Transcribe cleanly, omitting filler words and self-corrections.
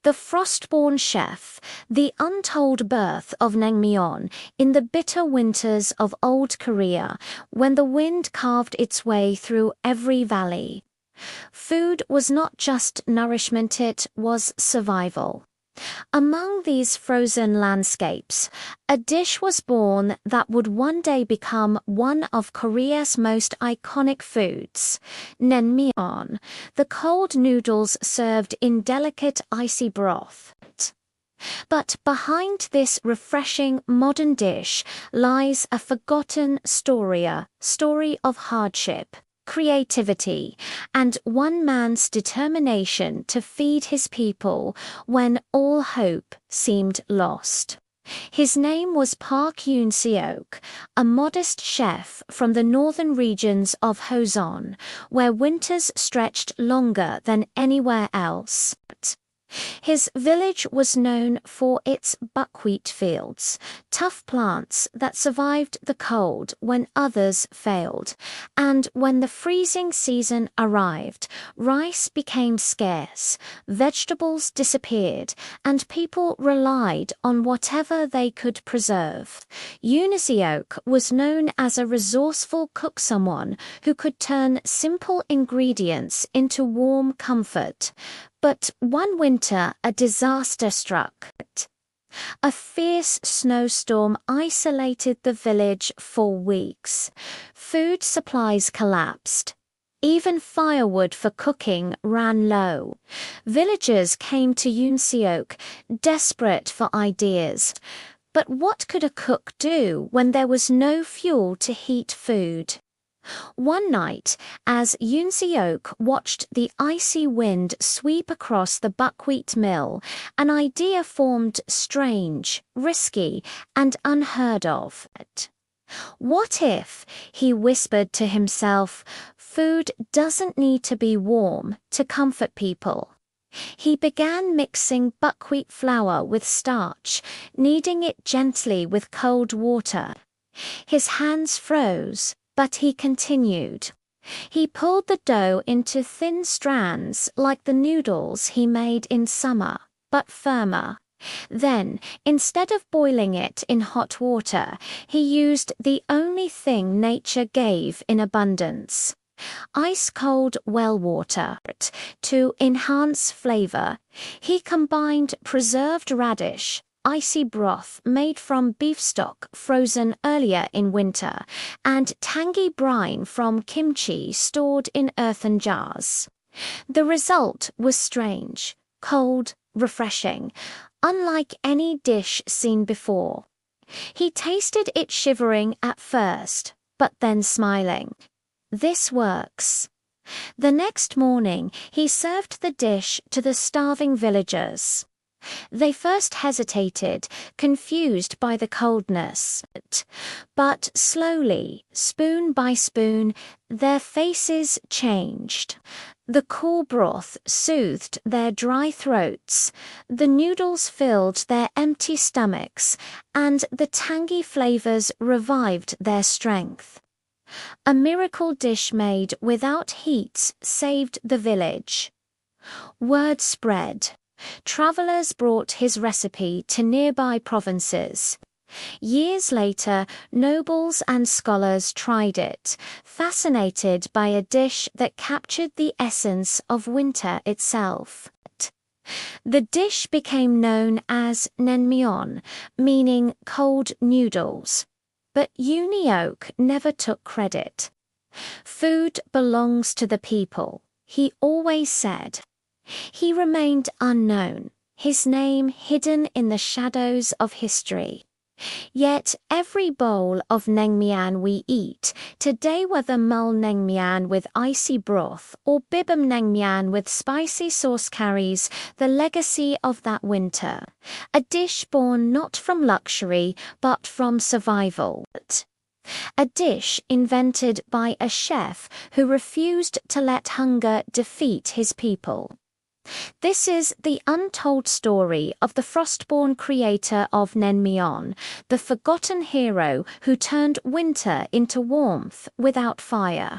The Frostborn chef, the untold birth of Naengmyeon in the bitter winters of old Korea, when the wind carved its way through every valley. Food was not just nourishment, it was survival. Among these frozen landscapes, a dish was born that would one day become one of Korea's most iconic foods, Naengmyeon, the cold noodles served in delicate icy broth. But behind this refreshing modern dish lies a forgotten story of hardship, creativity, and one man's determination to feed his people when all hope seemed lost. His name was Park Yoon-seok, a modest chef from the northern regions of Joseon, where winters stretched longer than anywhere else. His village was known for its buckwheat fields, tough plants that survived the cold when others failed, and when the freezing season arrived, rice became scarce, vegetables disappeared, and people relied on whatever they could preserve. Yoon-seok was known as a resourceful cook, someone who could turn simple ingredients into warm comfort. But one winter a disaster struck. A fierce snowstorm isolated the village for weeks. Food supplies collapsed. Even firewood for cooking ran low. Villagers came to Yoon-seok, desperate for ideas. But what could a cook do when there was no fuel to heat food? One night, as Yoon-seok watched the icy wind sweep across the buckwheat mill, an idea formed, strange, risky, and unheard of. What if, he whispered to himself, food doesn't need to be warm to comfort people? He began mixing buckwheat flour with starch, kneading it gently with cold water. His hands froze, but he continued. He pulled the dough into thin strands like the noodles he made in summer, but firmer. Then, instead of boiling it in hot water, he used the only thing nature gave in abundance: ice-cold well water. To enhance flavor, he combined preserved radish, icy broth made from beef stock frozen earlier in winter, and tangy brine from kimchi stored in earthen jars. The result was strange, cold, refreshing, unlike any dish seen before. He tasted it shivering at first, but then smiling. This works. The next morning, he served the dish to the starving villagers. They first hesitated, confused by the coldness. But slowly, spoon by spoon, their faces changed. The cool broth soothed their dry throats, the noodles filled their empty stomachs, and the tangy flavors revived their strength. A miracle dish made without heat saved the village. Word spread. Travelers brought his recipe to nearby provinces. Years later, nobles and scholars tried it, fascinated by a dish that captured the essence of winter itself. The dish became known as Naengmyeon, meaning cold noodles. But Yoon-seok never took credit. Food belongs to the people, he always said. He remained unknown, his name hidden in the shadows of history. Yet every bowl of naengmyeon we eat today, whether mul naengmyeon with icy broth or bibimbap naengmyeon with spicy sauce, carries the legacy of that winter, a dish born not from luxury but from survival. A dish invented by a chef who refused to let hunger defeat his people. This is the untold story of the Frostborn creator of Naengmyeon, the forgotten hero who turned winter into warmth without fire.